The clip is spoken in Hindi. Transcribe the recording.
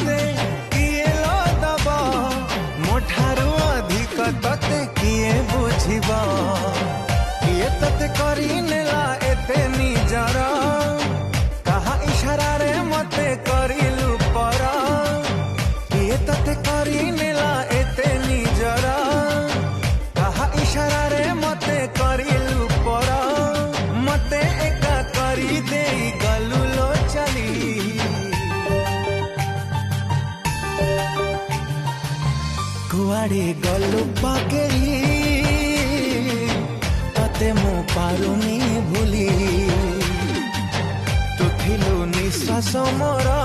मते किए लो दबा मोठारू अधिक तते किए बुझिबा किए तते करी नेला एते निजर कहा इशारा रे मते करिलु पर किए तते करी नेला एते निजर कहा इशारा रे मते करिलु पर मते एका करी देई गलु लो चली कुआड़े गलु पगेई तते मु पारुनी भूली तू थिलु निश्वास मोरा